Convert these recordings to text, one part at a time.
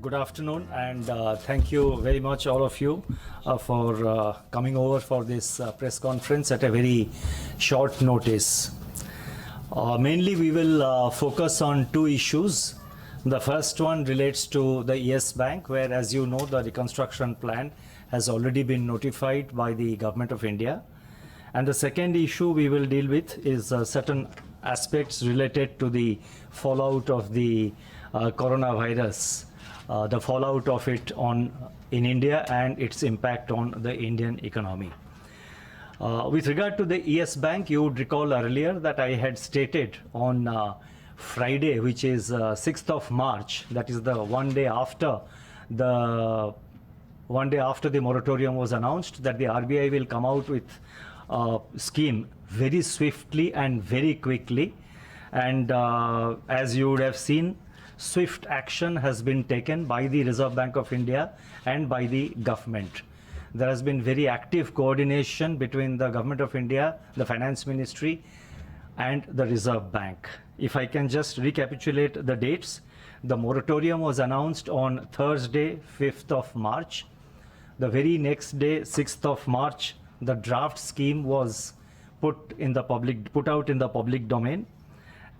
Good afternoon, and thank you very much, all of you, for coming over for this press conference at a very short notice. Mainly, we will focus on two issues. The first one relates to the Yes Bank, where, as you know, the reconstruction plan has already been notified by the Government of India. And the second issue we will deal with is certain aspects related to the fallout of the coronavirus, the fallout of it in India and its impact on the Indian economy. With regard to the Yes Bank, you would recall earlier that I had stated on Friday, which is 6th of March, that is the one day after the moratorium was announced, that the RBI will come out with a scheme very swiftly and very quickly. And as you would have seen, swift action has been taken by the Reserve Bank of India and by the government. There has been very active coordination between the Government of India, the Finance Ministry, and the Reserve Bank. If I can just recapitulate the dates, the moratorium was announced on Thursday, 5th of March. The very next day, 6th of March, the draft scheme was put out in the public domain,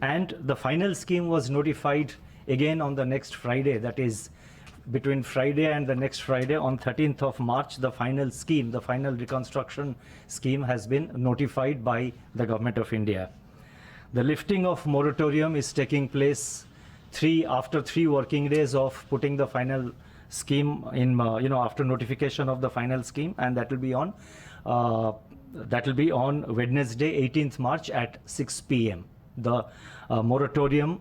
and the final scheme was notified again on the next Friday, that is between Friday and the next Friday, on 13th of March, the final scheme, the final reconstruction scheme has been notified by the Government of India. The lifting of moratorium is taking place after 3 working days of putting the final scheme in, after notification of the final scheme, and that will be on Wednesday, 18th March at 6 p.m. The moratorium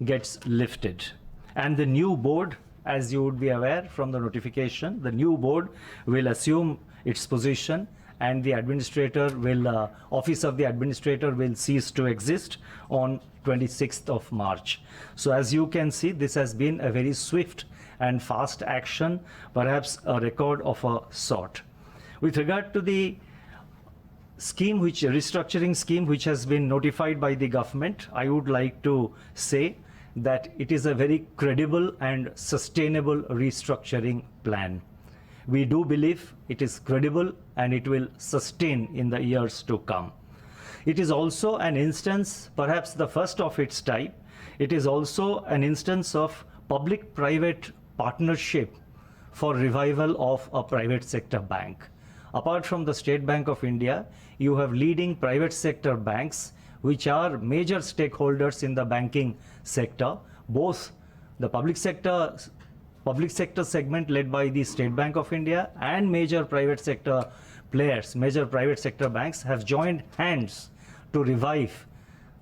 gets lifted, and the new board, as you would be aware from the notification, the new board will assume its position, and the office of the administrator will cease to exist on 26th of March. So as you can see, this has been a very swift and fast action, perhaps a record of a sort. With regard to the restructuring scheme which has been notified by the government, I would like to say that it is a very credible and sustainable restructuring plan. We do believe it is credible and it will sustain in the years to come. It is also an instance, perhaps the first of its type, it is also an instance of public-private partnership for revival of a private sector bank. Apart from the State Bank of India, you have leading private sector banks which are major stakeholders in the banking sector, both the public sector segment led by the State Bank of India and major private sector players, major private sector banks have joined hands to revive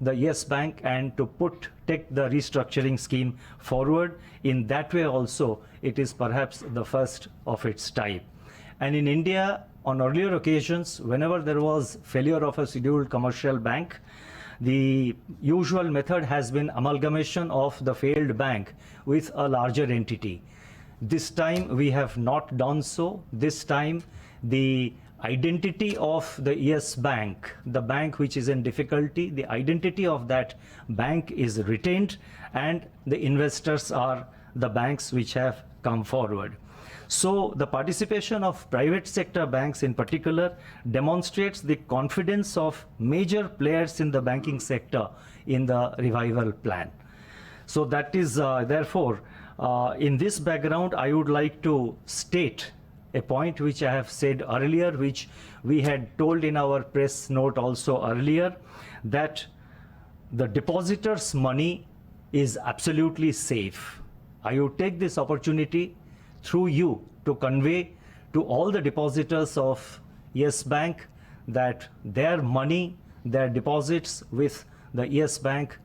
the Yes Bank and to take the restructuring scheme forward. In that way also, it is perhaps the first of its type. And in India, on earlier occasions, whenever there was failure of a scheduled commercial bank, the usual method has been amalgamation of the failed bank with a larger entity. This time we have not done so. This time the identity of the Yes Bank, the bank which is in difficulty, the identity of that bank is retained, and the investors are the banks which have come forward. So the participation of private sector banks in particular demonstrates the confidence of major players in the banking sector in the revival plan. So that is therefore, in this background, I would like to state a point which I have said earlier, which we had told in our press note also earlier, that the depositors' money is absolutely safe. I would take this opportunity through you to convey to all the depositors of Yes Bank that their money, their deposits with the Yes Bank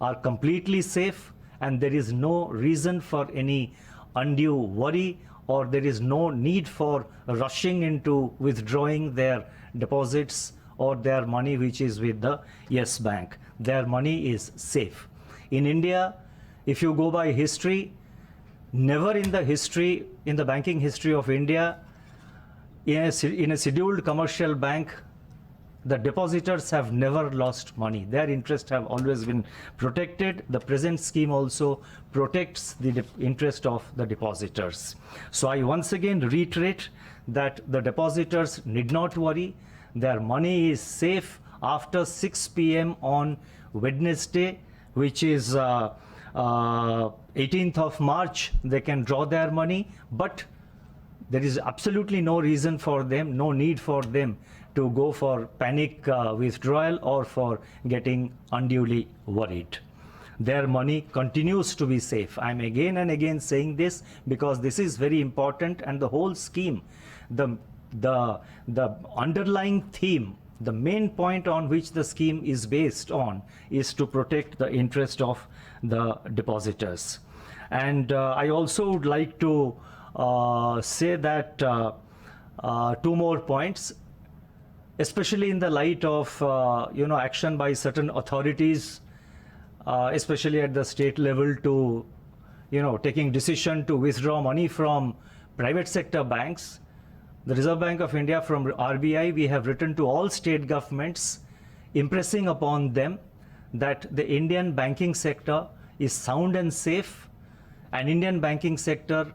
are completely safe, and there is no reason for any undue worry, or there is no need for rushing into withdrawing their deposits or their money which is with the Yes Bank. Their money is safe. In India, if you go by history, never in the banking history of India, in a scheduled commercial bank, the depositors have never lost money. Their interests have always been protected. The present scheme also protects the interest of the depositors. So I once again reiterate that the depositors need not worry. Their money is safe after 6 p.m. on Wednesday, which is 18th of March. They can draw their money, but there is absolutely no reason for them, no need for them to go for panic withdrawal or for getting unduly worried. Their money continues to be safe. I'm again and again saying this because this is very important, and the whole scheme, the underlying theme, the main point on which the scheme is based on is to protect the interest of the depositors. And I also would like to say that two more points, especially in the light of action by certain authorities, especially at the state level, to taking decision to withdraw money from private sector banks. The Reserve Bank of India, from RBI, we have written to all state governments, impressing upon them that the Indian banking sector is sound and safe, and Indian banking sector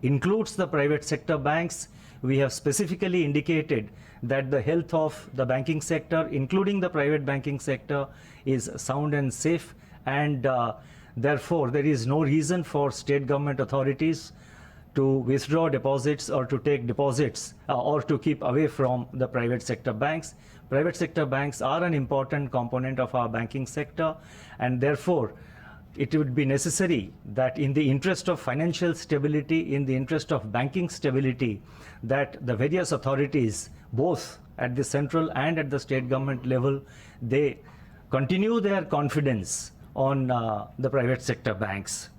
includes the private sector banks. We have specifically indicated that the health of the banking sector, including the private banking sector, is sound and safe, and therefore there is no reason for state government authorities to withdraw deposits or to take deposits or to keep away from the private sector banks. Private sector banks are an important component of our banking sector, and therefore it would be necessary that in the interest of financial stability, in the interest of banking stability, that the various authorities, both at the central and at the state government level, they continue their confidence on the private sector banks.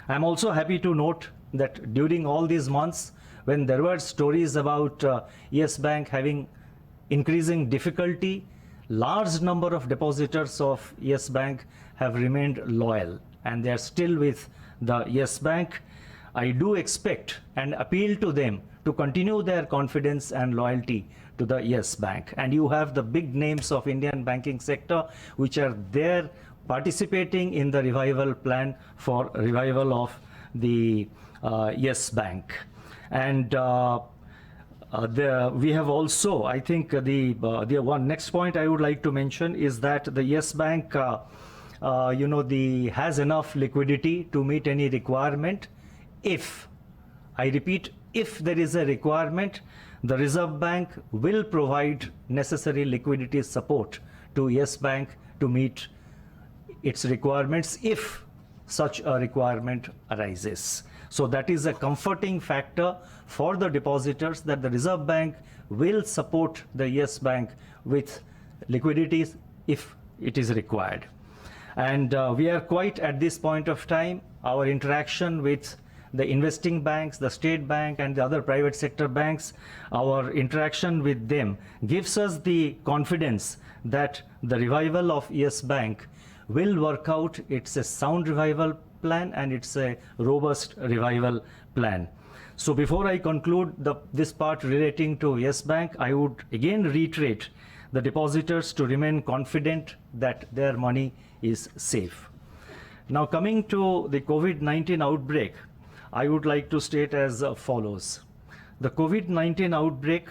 I'm also happy to note that during all these months, when there were stories about Yes Bank having increasing difficulty, large number of depositors of Yes Bank have remained loyal, and they are still with the Yes Bank. I do expect and appeal to them to continue their confidence and loyalty to the Yes Bank. And you have the big names of Indian banking sector which are there participating in the revival plan for revival of the Yes Bank. And we have also, I think the one next point I would like to mention is that the Yes Bank has enough liquidity to meet any requirement. If, I repeat, if there is a requirement, the Reserve Bank will provide necessary liquidity support to Yes Bank to meet its requirements if such a requirement arises. So that is a comforting factor for the depositors, that the Reserve Bank will support the Yes Bank with liquidities if it is required. And we are quite, at this point of time, our interaction with the investing banks, the state bank and the other private sector banks, our interaction with them gives us the confidence that the revival of Yes Bank will work out. It's a sound revival plan and it's a robust revival plan. So before I conclude this part relating to Yes Bank, I would again reiterate the depositors to remain confident that their money is safe. Now coming to the COVID-19 outbreak, I would like to state as follows. The COVID-19 outbreak,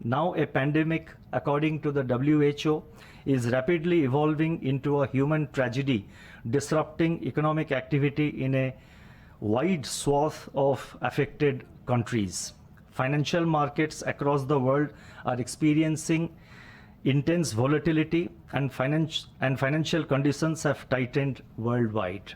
now a pandemic according to the WHO, is rapidly evolving into a human tragedy, disrupting economic activity in a wide swath of affected countries. Financial markets across the world are experiencing intense volatility, and financial conditions have tightened worldwide.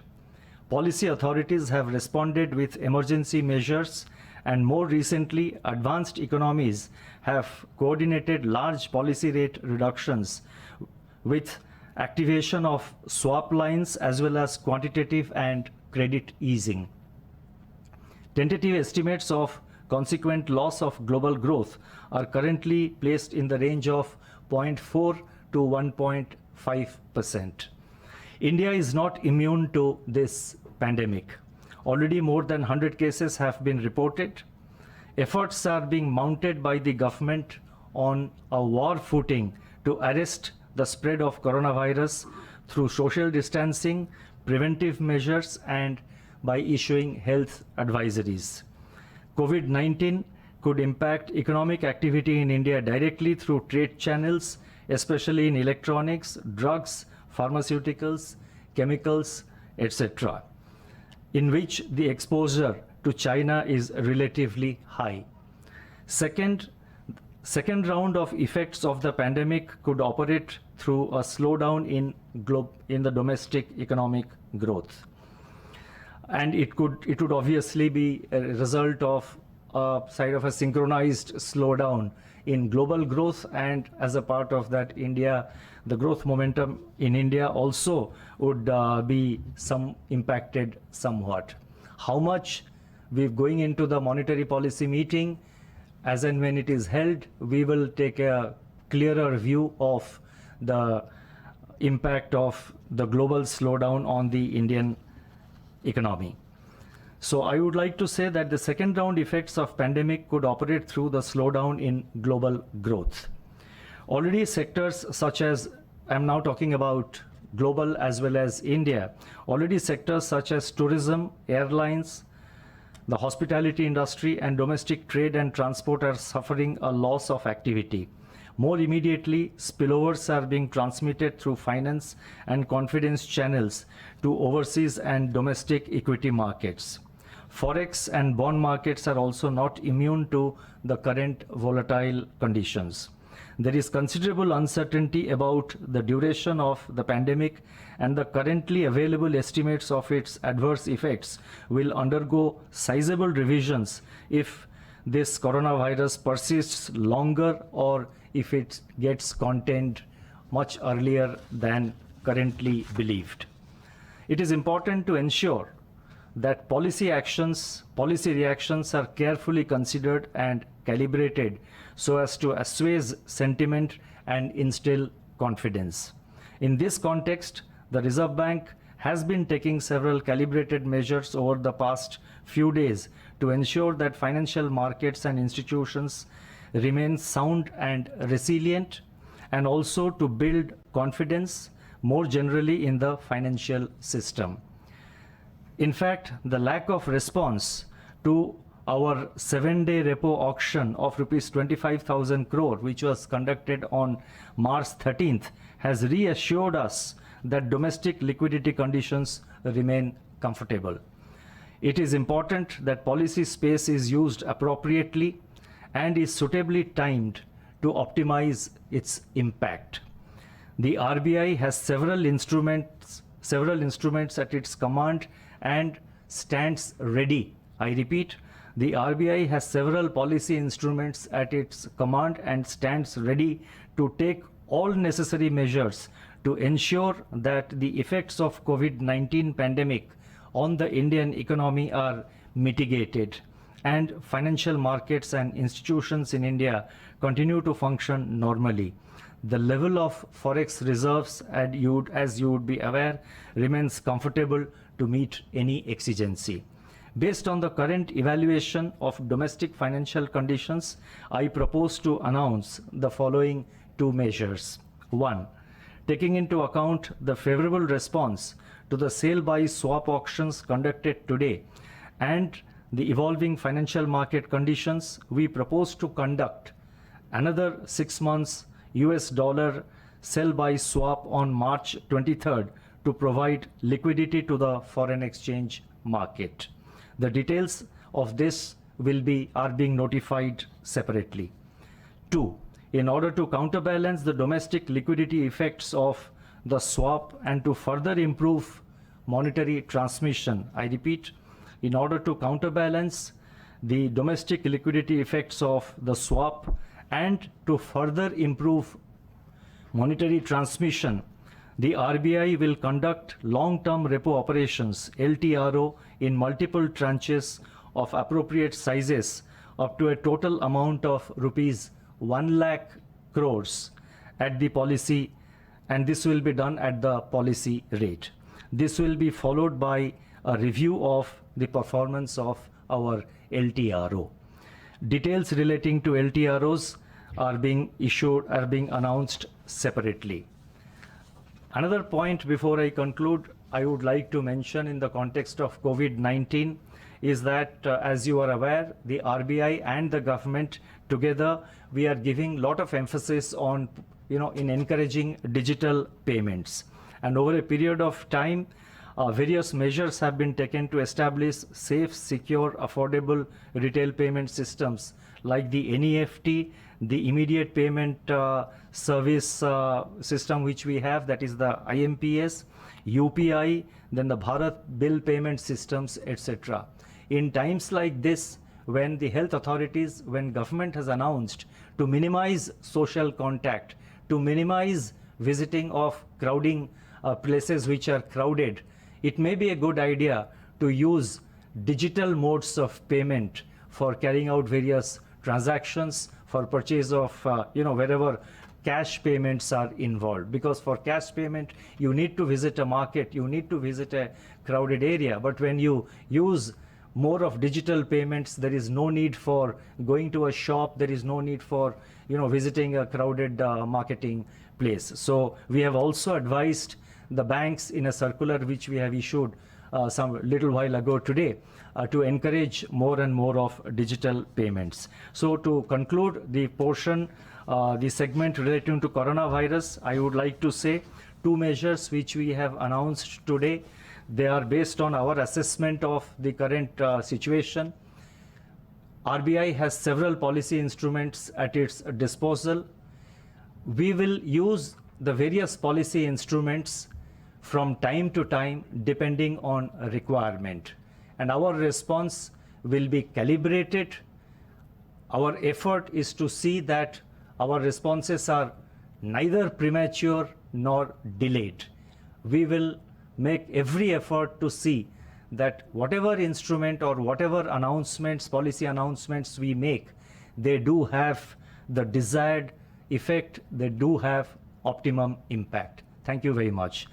Policy authorities have responded with emergency measures, and more recently, advanced economies have coordinated large policy rate reductions with activation of swap lines as well as quantitative and credit easing. Tentative estimates of consequent loss of global growth are currently placed in the range of 0.4 to 1.5%. India is not immune to this pandemic. Already more than 100 cases have been reported. Efforts are being mounted by the government on a war footing to arrest the spread of coronavirus through social distancing, preventive measures, and by issuing health advisories. COVID-19 could impact economic activity in India directly through trade channels, especially in electronics, drugs, pharmaceuticals, chemicals, etc., in which the exposure to China is relatively high. Second round of effects of the pandemic could operate through a slowdown in the domestic economic growth. And it would obviously be a result of a side of a synchronized slowdown in global growth, and as a part of that, the growth momentum in India also would be impacted somewhat. How much? We're going into the monetary policy meeting. As and when it is held, we will take a clearer view of the impact of the global slowdown on the Indian economy. So I would like to say that the second round effects of pandemic could operate through the slowdown in global growth. Already sectors such as, I'm now talking about global as well as India, already sectors such as tourism, airlines, the hospitality industry, and domestic trade and transport are suffering a loss of activity. More immediately, spillovers are being transmitted through finance and confidence channels to overseas and domestic equity markets. Forex and bond markets are also not immune to the current volatile conditions. There is considerable uncertainty about the duration of the pandemic, and the currently available estimates of its adverse effects will undergo sizable revisions if this coronavirus persists longer or if it gets contained much earlier than currently believed. It is important to ensure that policy reactions are carefully considered and calibrated so as to assuage sentiment and instill confidence. In this context, the Reserve Bank has been taking several calibrated measures over the past few days to ensure that financial markets and institutions remain sound and resilient, and also to build confidence more generally in the financial system. In fact, the lack of response to our 7-day repo auction of rupees 25,000 crore, which was conducted on March 13th, has reassured us that domestic liquidity conditions remain comfortable. It is important that policy space is used appropriately and is suitably timed to optimize its impact. The RBI has several instruments at its command and stands ready. I repeat, the RBI has several policy instruments at its command and stands ready to take all necessary measures to ensure that the effects of COVID-19 pandemic on the Indian economy are mitigated and financial markets and institutions in India continue to function normally. The level of forex reserves, as you would be aware, remains comfortable to meet any exigency. Based on the current evaluation of domestic financial conditions, I propose to announce the following two measures. 1. Taking into account the favorable response to the sale-buy swap auctions conducted today and the evolving financial market conditions, we propose to conduct another 6 months US dollar sell-buy swap on March 23rd to provide liquidity to the foreign exchange market. The details of this are being notified separately. 2. In order to counterbalance the domestic liquidity effects of the swap and to further improve monetary transmission, I repeat, in order to counterbalance the domestic liquidity effects of the swap and to further improve monetary transmission, the RBI will conduct long-term repo operations, LTRO, in multiple tranches of appropriate sizes up to a total amount of rupees 1 lakh crores at the policy, and this will be done at the policy rate. This will be followed by a review of the performance of our LTRO. Details relating to LTROs are being announced separately. Another point before I conclude, I would like to mention in the context of COVID-19 is that, as you are aware, the RBI and the government together, we are giving a lot of emphasis on, in encouraging digital payments. And over a period of time, various measures have been taken to establish safe, secure, affordable retail payment systems like the NEFT, the immediate payment service system which we have, that is the IMPS, UPI, then the Bharat bill payment systems, etc. In times like this, when the health authorities, when government has announced to minimize social contact, to minimize visiting of crowding places which are crowded, it may be a good idea to use digital modes of payment for carrying out various transactions, for purchase of, wherever cash payments are involved. Because for cash payment, you need to visit a market, you need to visit a crowded area. But when you use more of digital payments, there is no need for going to a shop, there is no need for, visiting a crowded marketing place. So we have also advised the banks in a circular which we have issued some little while ago today to encourage more and more of digital payments. So to conclude the portion, the segment relating to coronavirus, I would like to say two measures which we have announced today. They are based on our assessment of the current situation. RBI has several policy instruments at its disposal. We will use the various policy instruments from time to time depending on a requirement. And our response will be calibrated. Our effort is to see that our responses are neither premature nor delayed. We will make every effort to see that whatever instrument or whatever announcements, policy announcements we make, they do have the desired effect, they do have optimum impact. Thank you very much.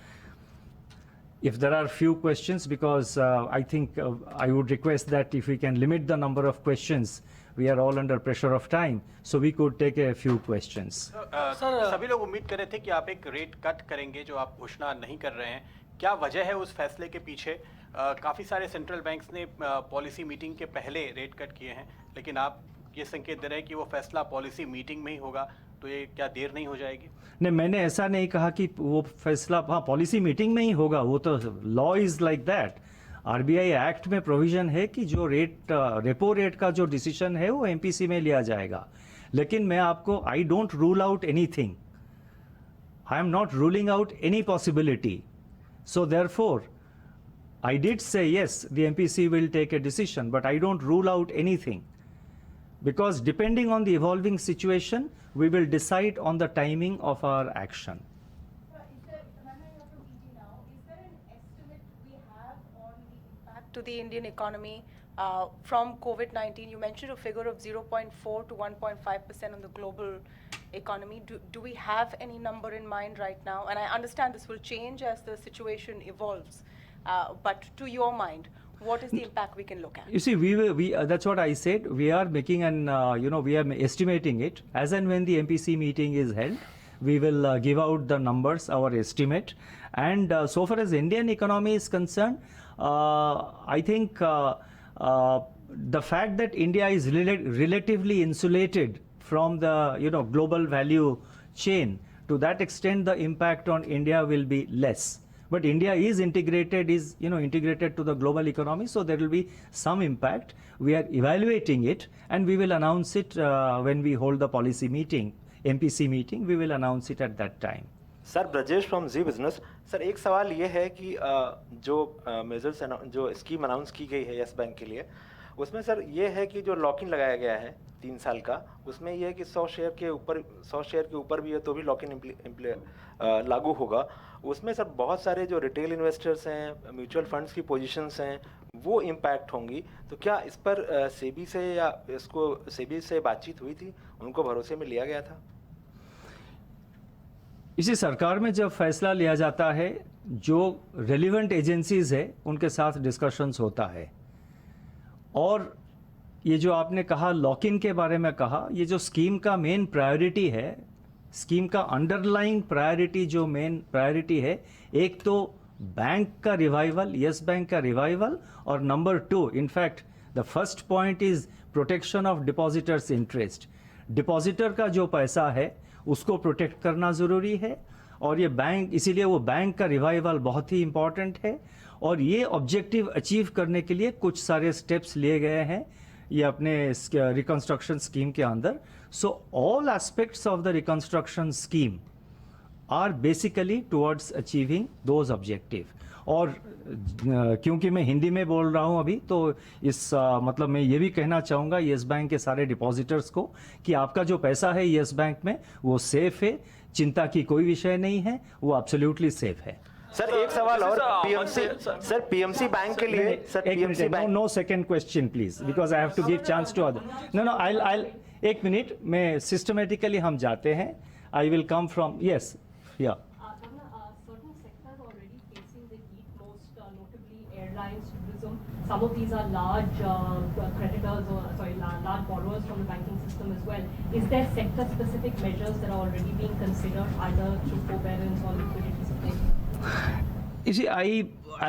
If there are few questions, because I think I would request that if we can limit the number of questions, we are all under pressure of time, so we could take a few questions. सभी लोग उम्मीद कर रहे थे कि आप एक rate cut करेंगे जो आप घोषणा नहीं कर रहे हैं. क्या वजह है उस फैसले के पीछे? काफ़ी सारे सेंट्रल बैंक्स ने पॉलिसी मीटिंग के पहले रेट कट किए हैं, लेकिन आप ये संकेत दे रहे हैं कि वो फैसला पॉलिसी मीटिंग में ही होगा, तो ये क्या देर नहीं हो जाएगी? नहीं, मैंने ऐसा नहीं कहा कि वो फैसला पॉलिसी मीटिंग में ही होगा. वो तो law is like that. RBI act में प्रोविजन है कि जो रेपो रेट का जो डिसीजन है वो एमपीसी में लिया जाएगा. लेकिन मैं आपको, I don't rule out anything. I am not ruling out any possibility. So therefore, I did say yes, the MPC will take a decision, but I don't rule out anything, because depending on the evolving situation, we will decide on the timing of our action. Is there an estimate we have on the impact to the Indian economy from COVID-19? You mentioned a figure of 0.4 to 1.5% on the global economy. Do we have any number in mind right now? And I understand this will change as the situation evolves, but to your mind, what is the impact we can look at? You see, we that's what I said. We are making an, we are estimating it. As and when the MPC meeting is held, we will give out the numbers, our estimate. And so far as Indian economy is concerned, I think the fact that India is relatively insulated from the global value chain, to that extent the impact on India will be less. But India is integrated to the global economy, so there will be some impact. We are evaluating it, and we will announce it when we hold the policy meeting, MPC meeting. We will announce it at that time. Sir, Brajesh from Zee Business. Sir, एक सवाल ये है कि जो measures जो scheme announce की गई है यस बैंक के लिए, उसमें सर ये है कि जो लॉक इन लगाया गया है 3 साल का, उसमें ये है कि 100 शेयर के ऊपर भी है तो भी लॉक इन लागू होगा. उसमें सर बहुत सारे जो रिटेल इन्वेस्टर्स हैं, म्यूचुअल फंड्स की पोजीशंस हैं, वो इम्पैक्ट होंगी. तो क्या इस पर सेबी से बातचीत हुई थी, उनको भरोसे में लिया गया था? इसी सरकार में जब फैसला लिया जाता है, जो रेलिवेंट एजेंसीज है उनके साथ डिस्कशंस होता है, और ये जो आपने कहा लॉक इन के बारे में कहा, ये जो स्कीम का मेन प्रायोरिटी है, स्कीम का अंडरलाइंग प्रायोरिटी जो मेन प्रायोरिटी है, एक तो बैंक का रिवाइवल, यस बैंक का रिवाइवल, और number 2 in fact the first point is protection of depositors interest. Depositor का जो पैसा है उसको प्रोटेक्ट करना ज़रूरी है, और ये बैंक, इसीलिए वो बैंक का रिवाइवल बहुत ही इंपॉर्टेंट है। और ये ऑब्जेक्टिव अचीव करने के लिए कुछ सारे स्टेप्स लिए गए हैं ये अपने रिकंस्ट्रक्शन स्कीम के अंदर। So all aspects of the reconstruction scheme are basically towards achieving those objective. और क्योंकि मैं हिंदी में बोल रहा हूं अभी, तो इस मतलब मैं ये भी कहना चाहूँगा यस बैंक के सारे डिपॉजिटर्स को कि आपका जो पैसा है यस बैंक में वो सेफ है, चिंता की कोई विषय नहीं है, वो एब्सोल्युटली सेफ है। सर एक सवाल और, पीएमसी बैंक के लिए sir, PMC bank, no second question please, because I have to give chance to other. No I एक मिनट में सिस्टमेटिकली हम जाते हैं। I will come from yes या certain sectors already facing the heat, most notably airlines, tourism. Some of these are large creditors or large borrowers from the banking system as well. Is there sector-specific measures that are already being considered, either through forbearance or liquidity support? You see,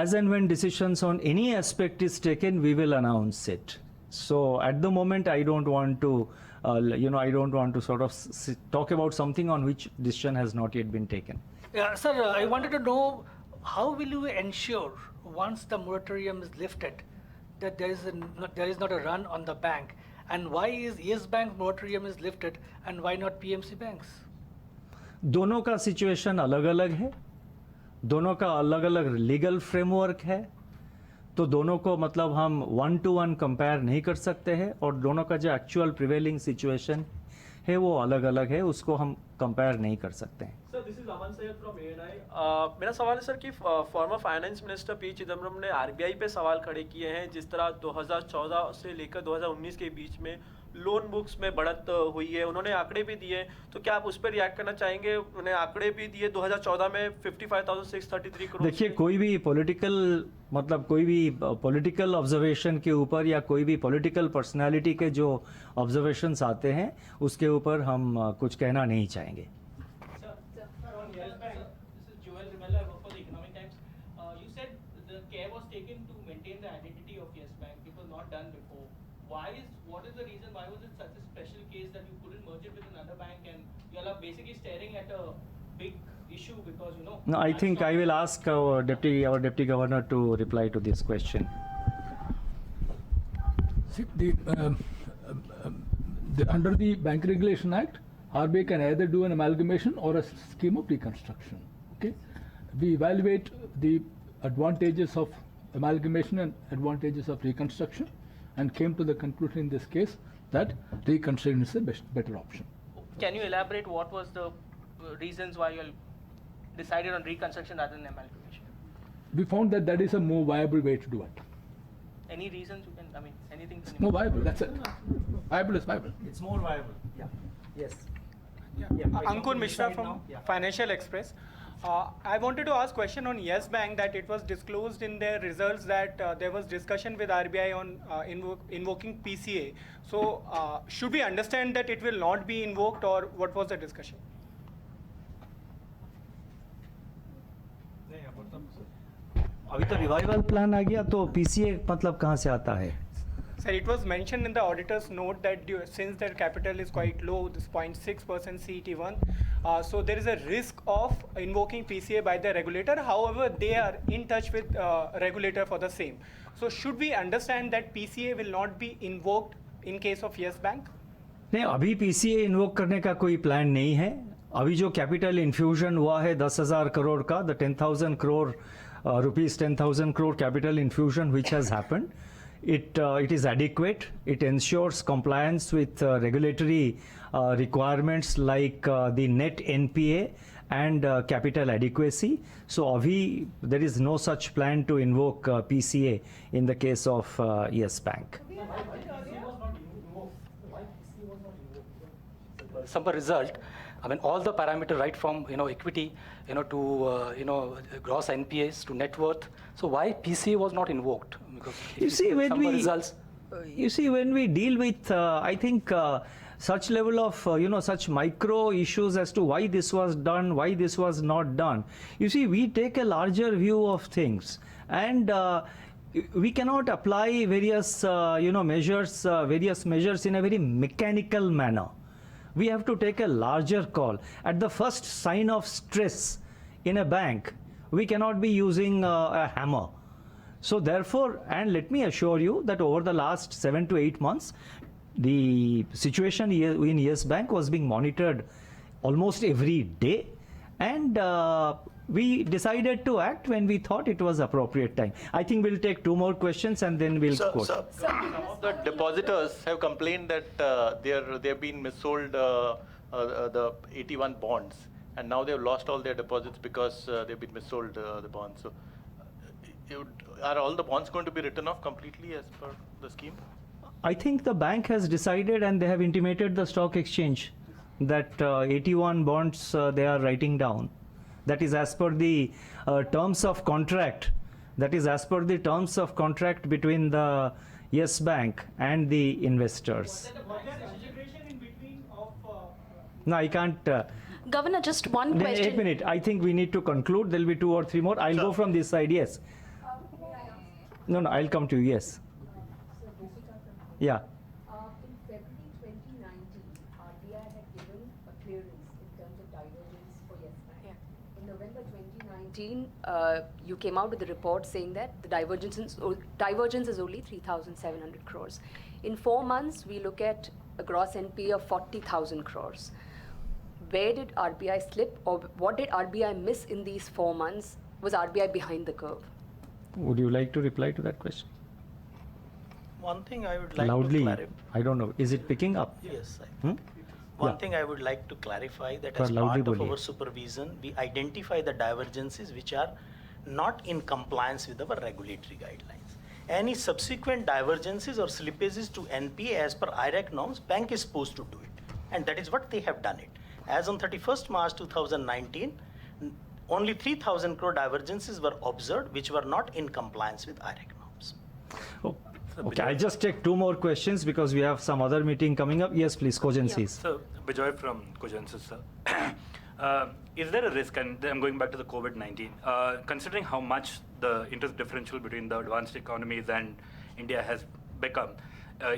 as and when decisions on any aspect is taken, we will announce it. So at the moment, I don't want to, I don't want to sort of talk about something on which decision has not yet been taken. Yeah, sir, I wanted to know how will you ensure once the moratorium is lifted that there is not a run on the bank, and why is Yes Bank moratorium is lifted and why not PMC banks? दोनों का situation अलग अलग है, दोनों का अलग अलग legal framework है, तो दोनों को मतलब हम 1 to 1 कंपेयर नहीं कर सकते हैं, और दोनों का जो एक्चुअल प्रिवेलिंग सिचुएशन है वो अलग अलग है, उसको हम कंपेयर नहीं कर सकते हैं। Sir this is Aman Syed from ANI। मेरा सवाल है सर कि former finance minister P Chidambaram ने RBI पे सवाल खड़े किए हैं, जिस तरह 2014 से लेकर 2019 के बीच में लोन बुक्स में बढ़त हुई है, उन्होंने आंकड़े भी दिए, तो क्या आप उस पर रिएक्ट करना चाहेंगे? उन्होंने आंकड़े भी दिए 2014 में 55,633 करोड़। देखिए, कोई भी पॉलिटिकल ऑब्जर्वेशन के ऊपर या कोई भी पॉलिटिकल पर्सनालिटी के जो ऑब्जर्वेशंस आते हैं उसके ऊपर हम कुछ कहना नहीं चाहेंगे। What is the reason? Why was it such a special case that you couldn't merge it with another bank, and you all are basically staring at a big issue because No, I think I will ask our deputy governor to reply to this question. See, under the Bank Regulation Act, RBI can either do an amalgamation or a scheme of reconstruction. Okay, we evaluate the advantages of amalgamation and advantages of reconstruction, and came to the conclusion in this case that reconstruction is the better option. Can you elaborate what was the reasons why you all decided on reconstruction rather than amalgamation? We found that that is a more viable way to do it. Any reasons you can, I mean, anything? More viable, that's it. Viable is viable. It's more viable. Yeah. Yes. Ankur Mishra from Financial Express. I wanted to ask question on Yes Bank, that it was disclosed in their results that there was discussion with RBI on invoking PCA. So should we understand that it will not be invoked, or what was the discussion? अभी तो revival plan आ गया, तो PCA मतलब कहाँ से आता है? Sir, it was mentioned in the auditor's note that since their capital is quite low, this 0.6% CET1, so there is a risk of invoking PCA by the regulator. However, they are in touch with regulator for the same. So should we understand that PCA will not be invoked in case of Yes Bank? नहीं, अभी PCA invoke करने का कोई plan नहीं है। अभी जो capital infusion हुआ है 10,000 करोड़ का, the 10,000 crore rupees 10,000 crore capital infusion which has happened, it is adequate. It ensures compliance with regulatory requirements like the net NPA and capital adequacy. So abhi there is no such plan to invoke PCA in the case of Yes Bank. Summer result, I mean, all the parameters, right from equity, to gross NPAs to net worth. So why PCA was not invoked? Because You see, when we results. You see, when we deal with, I think, such level of, such micro issues as to why this was done, why this was not done, you see, we take a larger view of things. And we cannot apply various, various measures in a very mechanical manner. We have to take a larger call. At the first sign of stress in a bank, we cannot be using a hammer. So therefore, and let me assure you that over the last 7 to 8 months, the situation in Yes Bank was being monitored almost every day, and we decided to act when we thought it was appropriate time. I think we'll take 2 more questions and then we'll quote. Some of the depositors have complained that they've been missold the 81 bonds, and now they've lost all their deposits because they've been missold the bonds. So, are all the bonds going to be written off completely as per the scheme? I think the bank has decided, and they have intimated the stock exchange that 81 bonds they are writing down. That is as per the terms of contract. That is as per the terms of contract between the Yes Bank and the investors. Was there consideration in between of? No, I can't. Governor, just one question. 1 minute. I think we need to conclude. There will be 2 or 3 more. I'll go from this side. Yes. No, I'll come to you. Yes. Yeah. In February 2019, RBI had given a clearance in terms of divergence for Yes Bank. Yeah. In November 2019, you came out with a report saying that the divergence is only 3,700 crores. In 4 months, we look at a gross NPA of 40,000 crores. Where did RBI slip, or what did RBI miss in these 4 months? Was RBI behind the curve? Would you like to reply to that question? One thing I would like Loudly, to clarify. I don't know. Is it picking up? Yes. One thing I would like to clarify that Thought as loudly part of boliye. our supervision, we identify the divergences which are not in compliance with our regulatory guidelines. Any subsequent divergences or slippages to NPA as per IRAC norms, bank is supposed to do it. And that is what they have done it. As on 31st March 2019, only 3,000 crore divergences were observed which were not in compliance with IRAC norms. Oh, okay, I'll just take 2 more questions because we have some other meeting coming up. Yes, please, Cogencies. So, Bijoy from Cogencies, sir. Is there a risk, and I'm going back to the COVID-19, considering how much the interest differential between the advanced economies and India has become,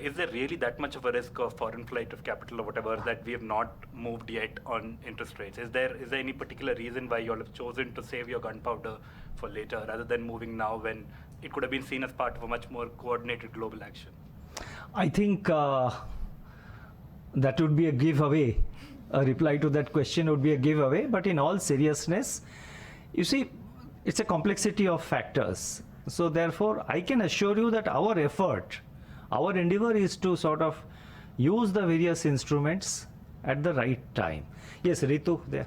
is there really that much of a risk of foreign flight of capital or whatever that we have not moved yet on interest rates? Is there any particular reason why you all have chosen to save your gunpowder for later rather than moving now when it could have been seen as part of a much more coordinated global action? I think that would be a giveaway. A reply to that question would be a giveaway. But in all seriousness, you see, it's a complexity of factors. So therefore, I can assure you that our effort, our endeavor is to sort of use the various instruments at the right time. Yes, Ritu, there.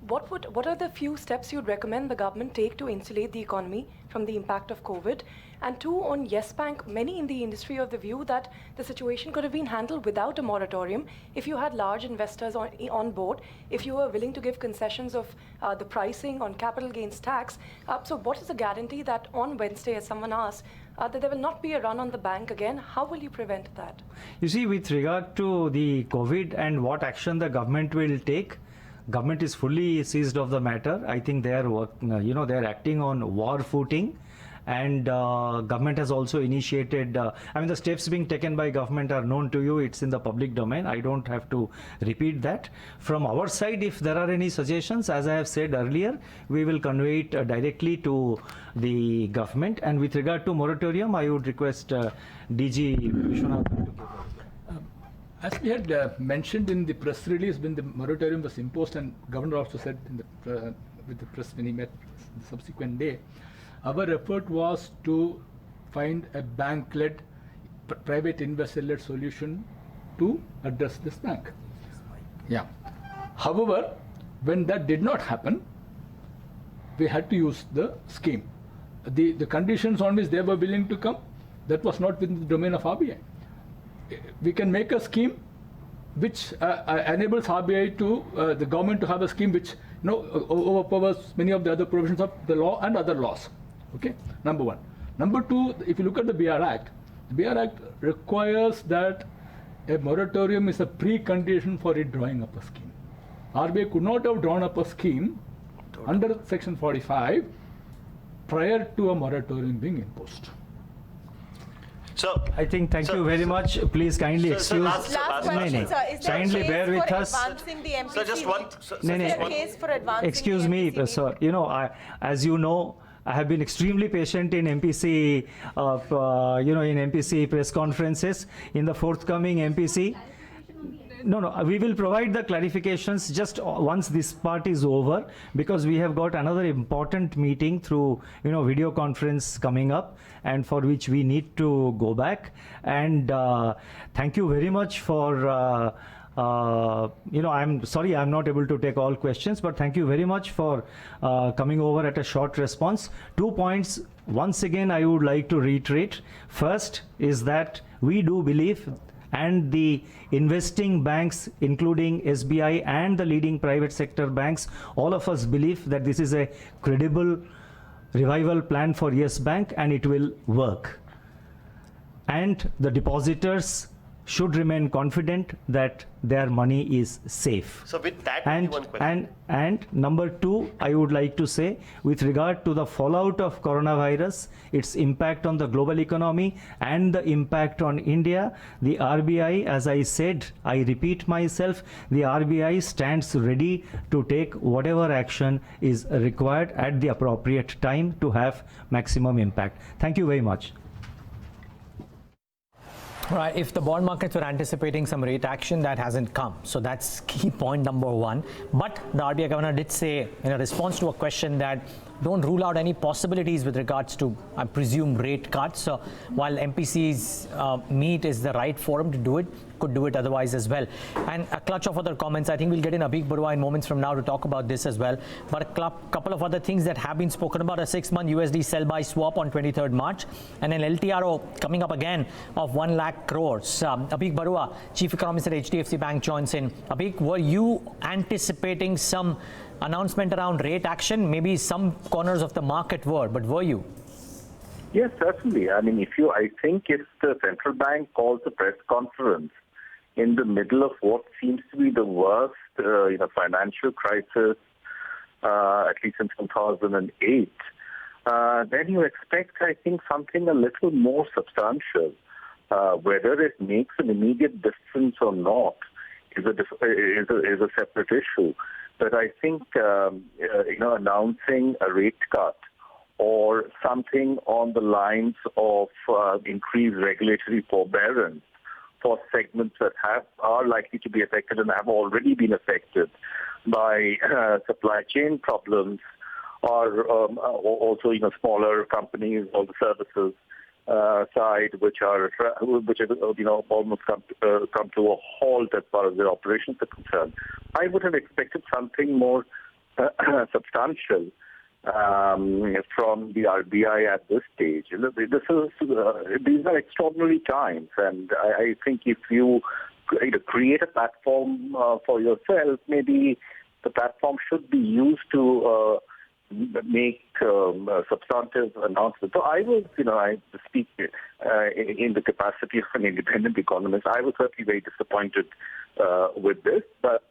What are the few steps you'd recommend the government take to insulate the economy from the impact of COVID? And 2, on Yes Bank, many in the industry are of the view that the situation could have been handled without a moratorium if you had large investors on board, if you were willing to give concessions of the pricing on capital gains tax. So what is the guarantee that on Wednesday, as someone asked, that there will not be a run on the bank again? How will you prevent that? You see, with regard to the COVID and what action the government will take, government is fully seized of the matter. I think they are they are acting on war footing, and government has also initiated. The steps being taken by government are known to you. It's in the public domain. I don't have to repeat that. From our side, if there are any suggestions, as I have said earlier, we will convey it directly to the government. And with regard to moratorium, I would request DG Vishwanathan to give us. As we had mentioned in the press release when the moratorium was imposed, and Governor also said in the, with the press when he met the subsequent day, our effort was to find a bank-led, private investor-led solution to address this bank. Yeah. However, when that did not happen, we had to use the scheme. The conditions on which they were willing to come, that was not within the domain of RBI. We can make a scheme which enables RBI to, the government to have a scheme which overpowers many of the other provisions of the law and other laws. Okay, number one. Number two, if you look at the BR Act, the BR Act requires that a moratorium is a precondition for it drawing up a scheme. RBI could not have drawn up a scheme under Section 45 prior to a moratorium being imposed. So I think thank you very much. Please kindly excuse. Last question, sir. Is there Kindly a case bear with for us. advancing the MPC just one- rate? sir, Is there a case for advancing Excuse the me, MPC rate? sir. You know, as you know, I have been extremely patient in MPC, in MPC press conferences. In the forthcoming MPC, no, we will provide the clarifications just once this part is over, because we have got another important meeting through, video conference coming up, and for which we need to go back. And thank you very much for, I'm sorry I'm not able to take all questions, but thank you very much for coming over at a short response. 2 points. Once again, I would like to reiterate. First is that we do believe, and the investing banks, including SBI and the leading private sector banks, all of us believe that this is a credible revival plan for Yes Bank, and it will work. And the depositors should remain confident that their money is safe. So with that, only one question. And number two, I would like to say, with regard to the fallout of coronavirus, its impact on the global economy and the impact on India, the RBI, as I said, I repeat myself, the RBI stands ready to take whatever action is required at the appropriate time to have maximum impact. Thank you very much. Right, if the bond markets were anticipating some rate action, that hasn't come. So that's key point number one. But the RBI governor did say in a response to a question that don't rule out any possibilities with regards to, I presume, rate cuts. So while MPC's meet is the right forum to do it, could do it otherwise as well. And a clutch of other comments. I think we'll get in Abhik Barua in moments from now to talk about this as well. But a couple of other things that have been spoken about: a 6-month USD sell-buy swap on 23rd March, and an LTRO coming up again of 1 lakh crores. Abhik Barua, Chief Economist at HDFC Bank, joins in. Abhik, were you anticipating some announcement around rate action? Maybe some corners of the market were, but were you? Yes, certainly. I mean, I think if the central bank calls a press conference in the middle of what seems to be the worst, financial crisis, at least in 2008, then you expect, I think, something a little more substantial. Whether it makes an immediate difference or not is a separate issue. But I think, announcing a rate cut or something on the lines of increased regulatory forbearance for segments that are likely to be affected and have already been affected by supply chain problems, or also smaller companies or the services side, which have almost come to a halt as far as their operations are concerned. I would have expected something more substantial from the RBI at this stage. These are extraordinary times, and I think if you create a platform for yourself, maybe the platform should be used to make substantive announcements. So I was, I speak in the capacity of an independent economist. I was certainly very disappointed with this, but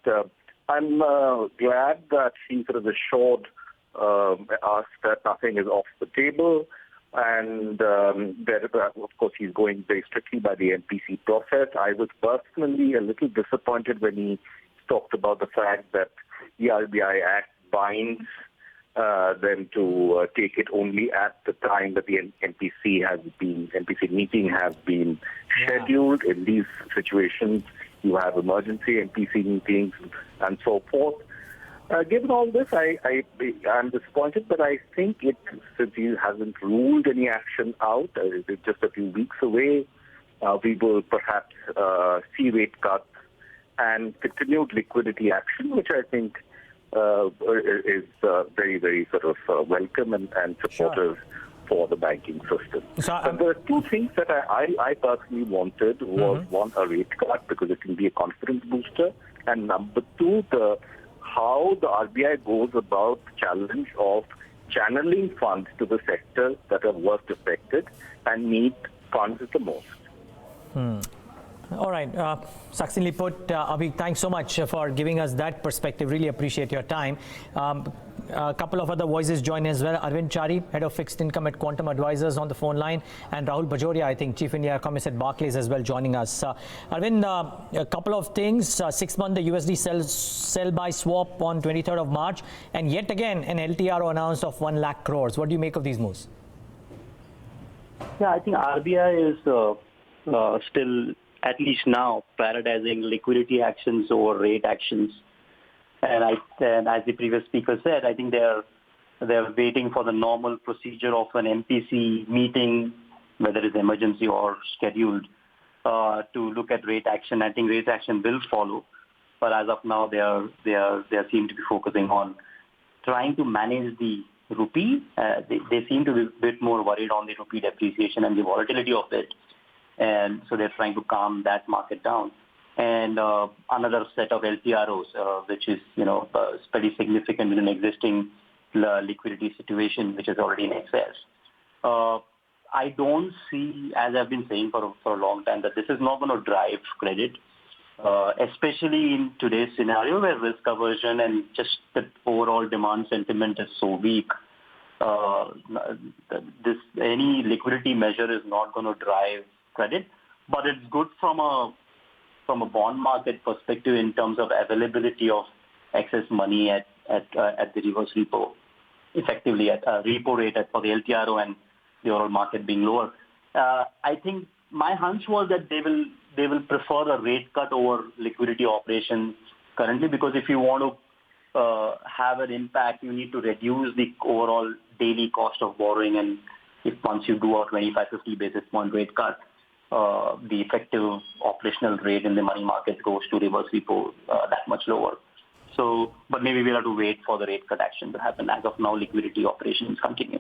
I'm glad that she sort of assured us that nothing is off the table, and that, of course, he's going very strictly by the MPC process. I was personally a little disappointed when he talked about the fact that the RBI Act binds them to take it only at the time that the MPC meeting has been scheduled. In these situations, you have emergency MPC meetings and so forth. Given all this, I'm disappointed, but I think since he hasn't ruled any action out, it's just a few weeks away, we will perhaps see rate cuts and continued liquidity action, which I think is very, very sort of welcome and supportive for the banking system. But there are two things that I personally wanted. Was one, a rate cut, because it can be a confidence booster, and number two, how the RBI goes about the challenge of channeling funds to the sectors that are worst affected and need funds the most. All right. Succinctly put, Abhi, thanks so much for giving us that perspective. Really appreciate your time. A couple of other voices join as well. Arvind Chari, Head of Fixed Income at Quantum Advisors on the phone line, and Rahul Bajoria, I think, Chief India Economist at Barclays as well, joining us. Arvind, a couple of things. 6-month, the USD sell-buy swap on 23rd of March, and yet again, an LTRO announced of 1 lakh crores. What do you make of these moves? Yeah, I think RBI is still, at least now, prioritizing liquidity actions over rate actions. And as the previous speaker said, I think they're waiting for the normal procedure of an MPC meeting, whether it's emergency or scheduled, to look at rate action. I think rate action will follow, but as of now, they seem to be focusing on trying to manage the rupee. They seem to be a bit more worried on the rupee depreciation and the volatility of it, and so they're trying to calm that market down. And another set of LTROs, which is pretty significant in an existing liquidity situation, which is already in excess. I don't see, as I've been saying for a long time, that this is not going to drive credit, especially in today's scenario where risk aversion and just the overall demand sentiment is so weak. Any liquidity measure is not going to drive credit, but it's good from a bond market perspective in terms of availability of excess money at the reverse repo, effectively at repo rate for the LTRO and the overall market being lower. I think my hunch was that they will prefer a rate cut over liquidity operations currently, because if you want to have an impact, you need to reduce the overall daily cost of borrowing, and if once you do a 25-50 basis point rate cut, the effective operational rate in the money market goes to reverse repo that much lower. So, but maybe we'll have to wait for the rate cut action to happen. As of now, liquidity operations continue.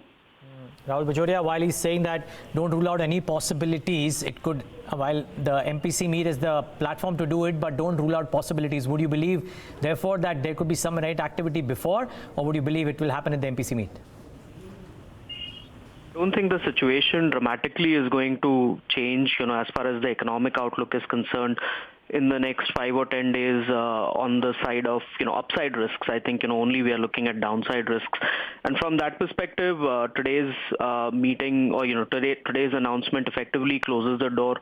Rahul Bajoria, while he's saying that don't rule out any possibilities, it could, while the MPC meet is the platform to do it, but don't rule out possibilities. Would you believe, therefore, that there could be some rate activity before, or would you believe it will happen at the MPC meet? I don't think the situation dramatically is going to change, as far as the economic outlook is concerned in the next 5 or 10 days on the side of, upside risks. I think, only we are looking at downside risks. And from that perspective, today's meeting or, today's announcement effectively closes the door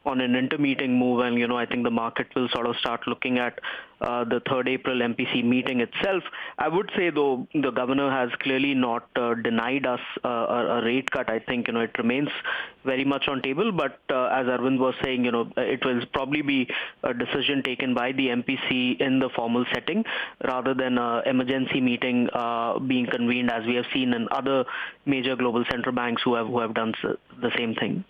on an inter-meeting move. And, I think the market will sort of start looking at the 3rd April MPC meeting itself. I would say, though, the governor has clearly not denied us a rate cut. I think, it remains very much on table. But as Arvind was saying, it will probably be a decision taken by the MPC in the formal setting rather than an emergency meeting being convened, as we have seen in other major global central banks who have done the same thing.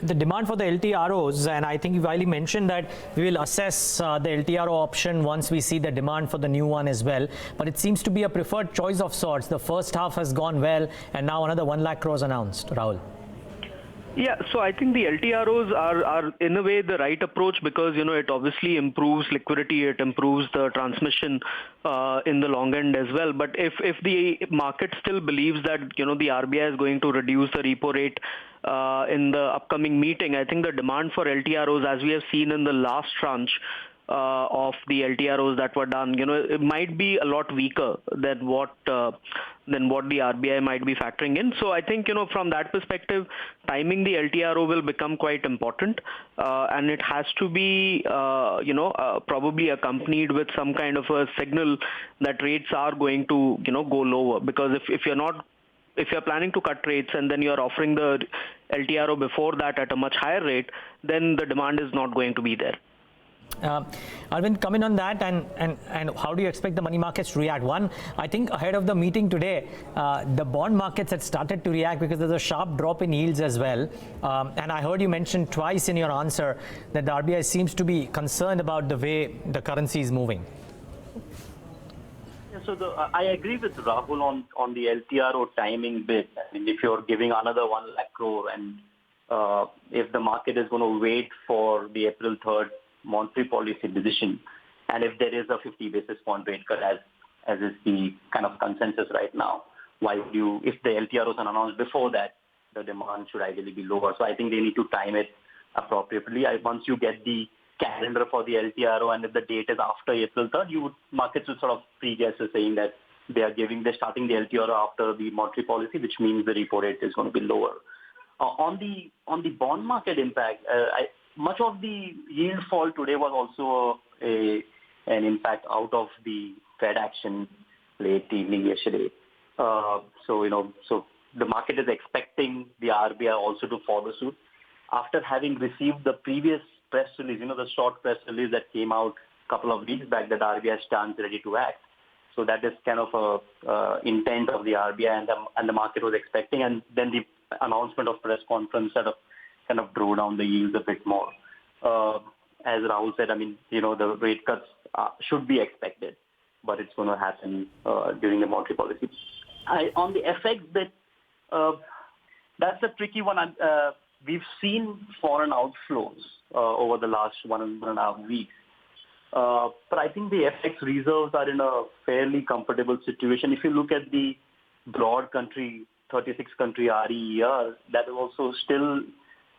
The demand for the LTROs, and I think Wiley mentioned that we will assess the LTRO option once we see the demand for the new one as well. But it seems to be a preferred choice of sorts. The first half has gone well, and now another 1 lakh crores announced. Rahul. Yeah, so I think the LTROs are in a way the right approach because, it obviously improves liquidity, it improves the transmission in the long end as well. But if the market still believes that, the RBI is going to reduce the repo rate in the upcoming meeting, I think the demand for LTROs, as we have seen in the last tranche of the LTROs that were done, it might be a lot weaker than what the RBI might be factoring in. So I think, from that perspective, timing the LTRO will become quite important, and it has to be, probably accompanied with some kind of a signal that rates are going to, go lower. Because if you're planning to cut rates and then you're offering the LTRO before that at a much higher rate, then the demand is not going to be there. Arvind, come in on that, and how do you expect the money markets to react? One, I think ahead of the meeting today, the bond markets had started to react because there's a sharp drop in yields as well. And I heard you mention twice in your answer that the RBI seems to be concerned about the way the currency is moving. Yeah, so I agree with Rahul on the LTRO timing bit. I mean, if you're giving another 1 lakh crore and if the market is going to wait for the April 3rd monetary policy decision, and if there is a 50 basis point rate cut as is the kind of consensus right now, why would you, if the LTROs are announced before that, the demand should ideally be lower. So I think they need to time it appropriately. Once you get the calendar for the LTRO and if the date is after April 3rd, markets would sort of pre-guess saying that they're starting the LTRO after the monetary policy, which means the repo rate is going to be lower. On the bond market impact, much of the yield fall today was also an impact out of the Fed action late evening yesterday. So the market is expecting the RBI also to follow suit. After having received the previous press release, the short press release that came out a couple of weeks back that RBI stands ready to act. So that is kind of a intent of the RBI and the market was expecting. And then the announcement of press conference kind of drew down the yields a bit more. As Rahul said, the rate cuts should be expected, but it's going to happen during the monetary policy. On the FX bit, that's a tricky one. We've seen foreign outflows over the last 1.5 weeks. But I think the FX reserves are in a fairly comfortable situation. If you look at the broad country, 36-country REER, that is also still,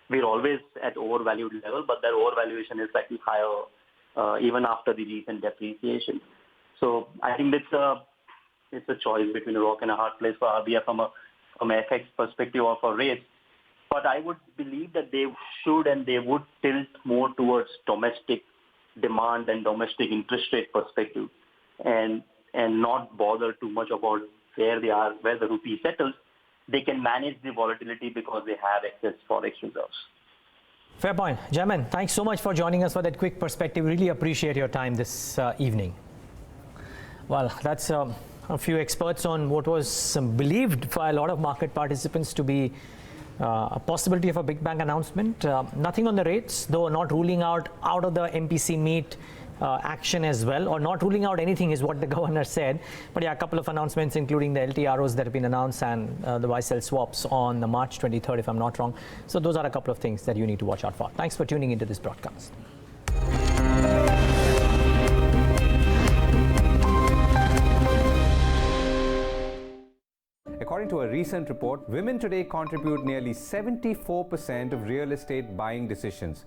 we're always at overvalued level, but that overvaluation is slightly higher even after the recent depreciation. So I think it's a choice between a rock and a hard place for RBI from FX perspective or for rates. But I would believe that they should and they would tilt more towards domestic demand and domestic interest rate perspective and not bother too much about where they are, where the rupee settles. They can manage the volatility because they have excess forex reserves. Fair point. Jamin, thanks so much for joining us for that quick perspective. Really appreciate your time this evening. Well, that's a few experts on what was believed by a lot of market participants to be a possibility of a big bank announcement. Nothing on the rates, though not ruling out of the MPC meet action as well, or not ruling out anything is what the governor said. But yeah, a couple of announcements, including the LTROs that have been announced and the buy-sell swaps on the March 23rd, if I'm not wrong. So those are a couple of things that you need to watch out for. Thanks for tuning into this broadcast. According to a recent report, women today contribute nearly 74% of real estate buying decisions.